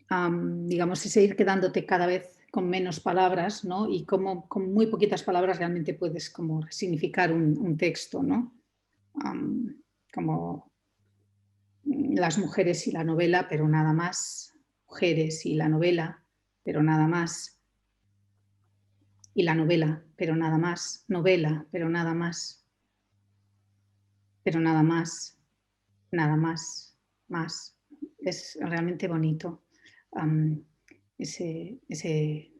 Digamos, ese ir quedándote cada vez con menos palabras, ¿no? Y como con muy poquitas palabras realmente puedes como significar un texto, ¿no? Como las mujeres y la novela, pero nada más. Mujeres y la novela, pero nada más. Y la novela, pero nada más. Novela, pero nada más. Pero nada más. Nada más. Más. Es realmente bonito.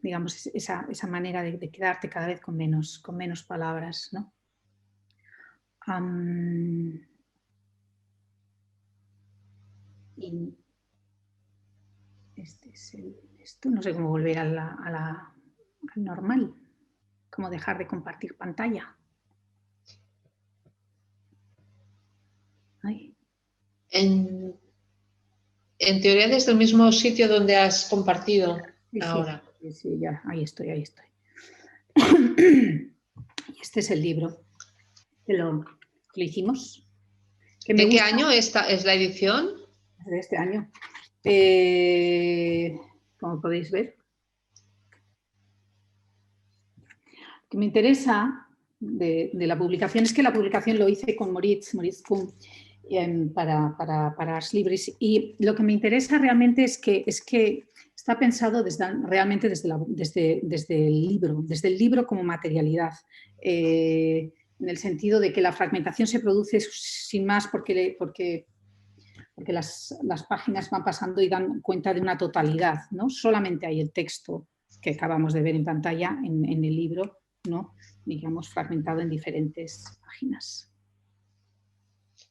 Digamos, esa manera de quedarte cada vez con menos palabras, ¿no? Y esto, no sé cómo volver al normal, cómo dejar de compartir pantalla. Ay. En teoría desde el mismo sitio donde has compartido Sí, ahora. sí, ya, ahí estoy. Y este es el libro que lo hicimos. Que me ¿De qué gusta, año esta es la edición? de este año. Como podéis ver. Lo que me interesa de la publicación es que la publicación lo hice con Moritz Kuhn para Ars Libris, y lo que me interesa realmente es que está pensado realmente desde el libro como materialidad, en el sentido de que la fragmentación se produce sin más porque las páginas van pasando y dan cuenta de una totalidad, ¿no? Solamente hay el texto que acabamos de ver en pantalla en el libro, ¿no? Digamos, fragmentado en diferentes páginas.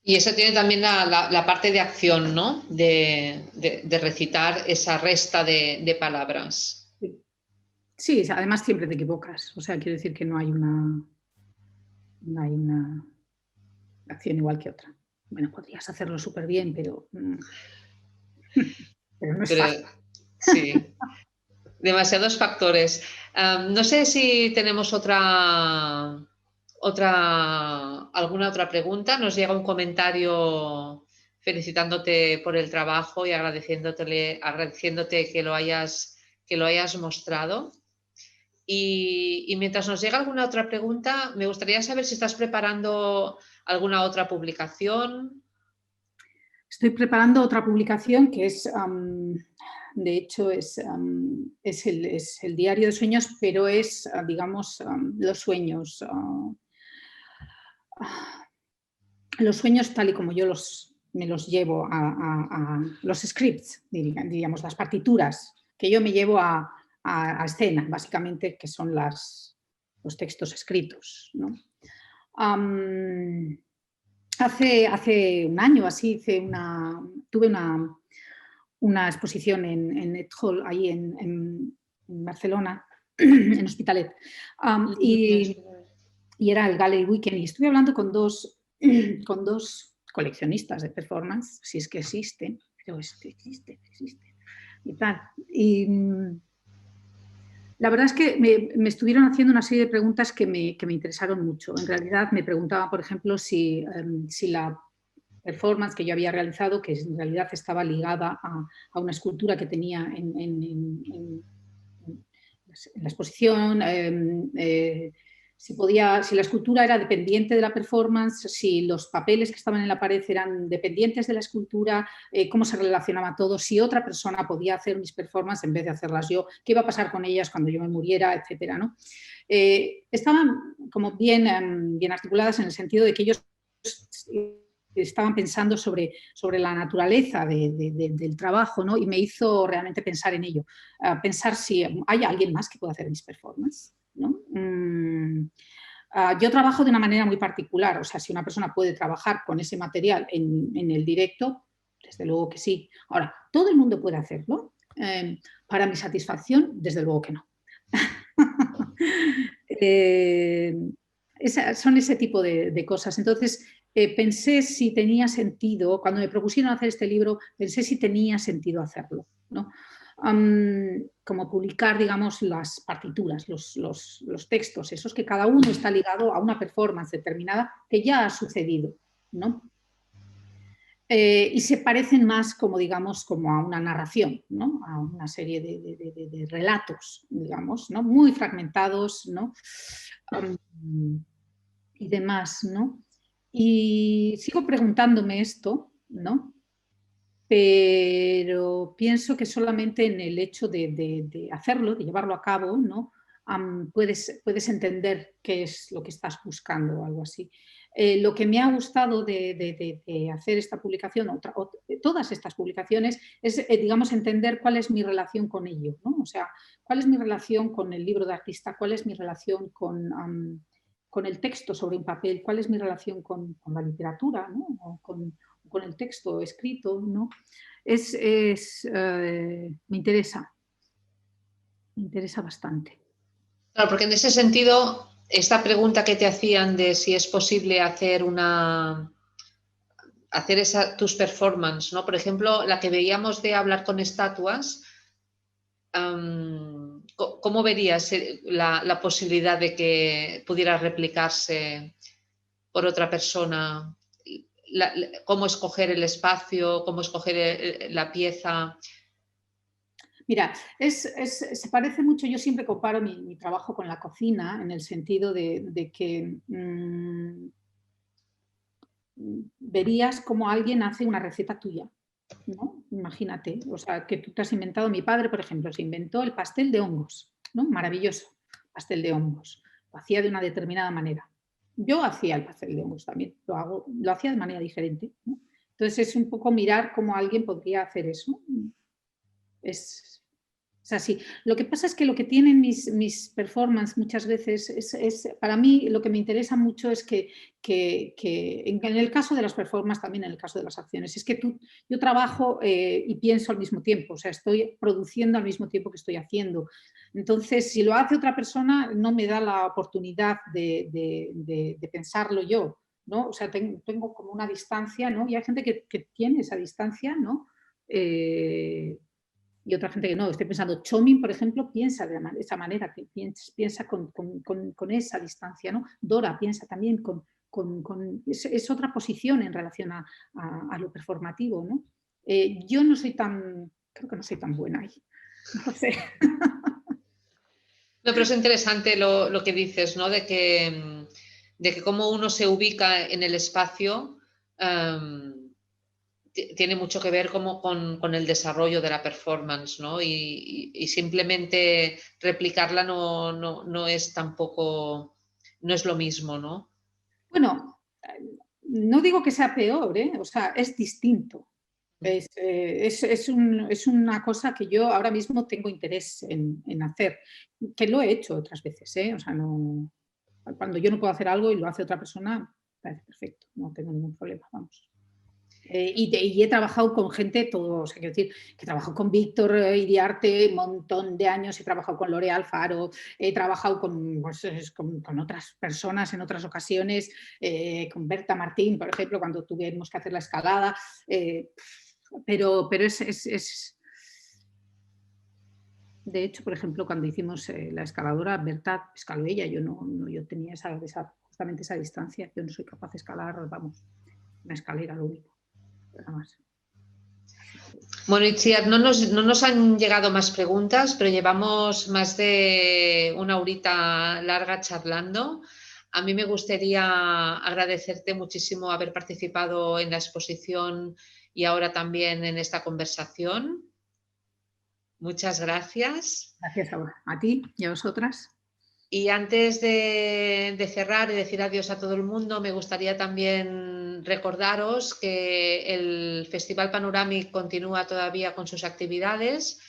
Y eso tiene también la parte de acción, ¿no? De recitar esa resta de palabras. Sí, además siempre te equivocas. O sea, quiero decir que no hay una acción igual que otra. Bueno, podrías hacerlo súper bien, pero no es fácil. Sí, demasiados factores. No sé si tenemos alguna otra pregunta. Nos llega un comentario felicitándote por el trabajo y agradeciéndote que lo hayas mostrado. Y mientras nos llega alguna otra pregunta, me gustaría saber si estás preparando alguna otra publicación. Estoy preparando otra publicación que es, de hecho, es el diario de sueños, pero es, digamos, los sueños tal y como yo me los llevo a los scripts, diríamos, las partituras que yo me llevo a escena, básicamente, que son los textos escritos, ¿no? Hace un año así tuve una exposición en Net Hall, ahí en Barcelona, en Hospitalet, y era el Gallery Weekend, y estuve hablando con dos coleccionistas de performance, si es que existen, pero existe, y tal. Y la verdad es que me estuvieron haciendo una serie de preguntas que me interesaron mucho. En realidad me preguntaban, por ejemplo, si la performance que yo había realizado, que en realidad estaba ligada a una escultura que tenía en la exposición, si la escultura era dependiente de la performance, si los papeles que estaban en la pared eran dependientes de la escultura, cómo se relacionaba todo, si otra persona podía hacer mis performances en vez de hacerlas yo, qué iba a pasar con ellas cuando yo me muriera, etcétera, ¿no? Estaban como bien articuladas en el sentido de que ellos estaban pensando sobre la naturaleza del trabajo, ¿no? Y me hizo realmente pensar en ello, pensar si hay alguien más que pueda hacer mis performances, ¿no? Yo trabajo de una manera muy particular, o sea, si una persona puede trabajar con ese material en el directo, desde luego que sí. Ahora, ¿todo el mundo puede hacerlo? Para mi satisfacción, desde luego que no. Son ese tipo de cosas. Entonces, pensé si tenía sentido, cuando me propusieron hacer este libro, pensé si tenía sentido hacerlo, ¿no? Como publicar, digamos, las partituras, los textos, esos que cada uno está ligado a una performance determinada que ya ha sucedido, ¿no? Y se parecen más, como digamos, como a una narración, ¿no? A una serie de relatos, digamos, ¿no? Muy fragmentados, ¿no? Y demás, ¿no? Y sigo preguntándome esto, ¿no? Pero pienso que solamente en el hecho de hacerlo, de llevarlo a cabo, ¿no? Puedes entender qué es lo que estás buscando o algo así. Lo que me ha gustado de hacer esta publicación, todas estas publicaciones, es, digamos, entender cuál es mi relación con ello, ¿no? O sea, cuál es mi relación con el libro de artista, cuál es mi relación con el texto sobre un papel, cuál es mi relación con la literatura, ¿no? O con el texto escrito, ¿no? Me interesa bastante. Claro, porque en ese sentido, esta pregunta que te hacían de si es posible hacer hacer tus performances, ¿no? Por ejemplo, la que veíamos de hablar con estatuas, ¿cómo verías la posibilidad de que pudiera replicarse por otra persona? ¿Cómo escoger el espacio? ¿Cómo escoger la pieza? Mira, se parece mucho, yo siempre comparo mi trabajo con la cocina, en el sentido de que verías cómo alguien hace una receta tuya, ¿no? Imagínate, o sea, que tú te has inventado, mi padre, por ejemplo, se inventó el pastel de hongos, ¿no? Maravilloso, pastel de hongos, lo hacía de una determinada manera. Yo hacía el pastel de hongos también, lo hacía de manera diferente, ¿no? Entonces es un poco mirar cómo alguien podría hacer eso. Es así. Lo que pasa es que lo que tienen mis performances muchas veces para mí lo que me interesa mucho es que en el caso de las performances, también en el caso de las acciones, es que yo trabajo y pienso al mismo tiempo, o sea, estoy produciendo al mismo tiempo que estoy haciendo. Entonces, si lo hace otra persona, no me da la oportunidad de pensarlo yo, ¿no? O sea, tengo como una distancia, ¿no? Y hay gente que tiene esa distancia, ¿no? Y otra gente que no. Estoy pensando, Chomin, por ejemplo, piensa de esa manera, que piensa con esa distancia, ¿no? Dora piensa también es otra posición en relación a lo performativo, ¿no? Yo no soy creo que no soy tan buena ahí, no sé. No, pero es interesante lo que dices, ¿no? De que cómo uno se ubica en el espacio tiene mucho que ver como con el desarrollo de la performance, ¿no? Y simplemente replicarla no es tampoco, no es lo mismo, ¿no? Bueno, no digo que sea peor, ¿eh? O sea, es distinto. Es una cosa que yo ahora mismo tengo interés en hacer, que lo he hecho otras veces, ¿eh? O sea, cuando yo no puedo hacer algo y lo hace otra persona, parece perfecto, no tengo ningún problema, vamos. Y he trabajado con gente, o sea, quiero decir, que he trabajado con Víctor Iriarte un montón de años, he trabajado con Lorea Alfaro, he trabajado con otras personas en otras ocasiones, con Berta Martín, por ejemplo, cuando tuvimos que hacer la escalada, pero es... De hecho, por ejemplo, cuando hicimos la escaladora, Berta escaló ella, yo tenía justamente esa distancia, yo no soy capaz de escalar, vamos, una escalera lo único. Nada más. Bueno, Itziar, no nos han llegado más preguntas, pero llevamos más de una horita larga charlando. A mí me gustaría agradecerte muchísimo haber participado en la exposición y ahora también en esta conversación. Muchas gracias. Gracias a ti y a vosotras. Y antes de cerrar y decir adiós a todo el mundo, me gustaría también recordaros que el Festival Panoramic continúa todavía con sus actividades.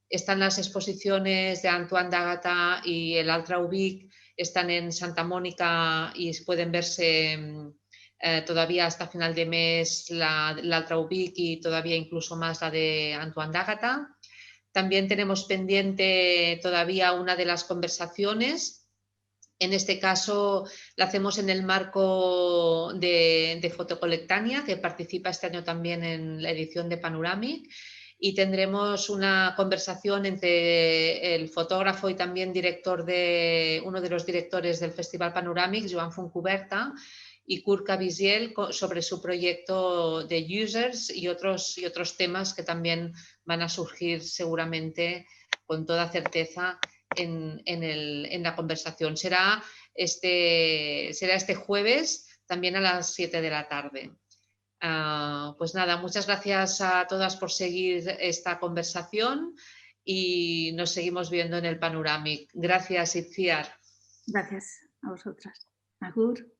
Están las exposiciones de Antoine D'Agata y el Altra Ubik, están en Santa Mónica y pueden verse todavía hasta final de mes la Altra Ubik y todavía incluso más la de Antoine D'Agata. También tenemos pendiente todavía una de las conversaciones. En este caso la hacemos en el marco de Fotocolectania, que participa este año también en la edición de Panoramic. Y tendremos una conversación entre el fotógrafo y también uno de los directores del Festival Panoramic, Joan Fontcuberta, y Kurt Caviezel sobre su proyecto de Users y otros temas que también van a surgir seguramente con toda certeza en la conversación. Será este jueves también a las 7 de la tarde. Pues nada, muchas gracias a todas por seguir esta conversación y nos seguimos viendo en el Panoramic. Gracias, Itziar. Gracias a vosotras. Agur.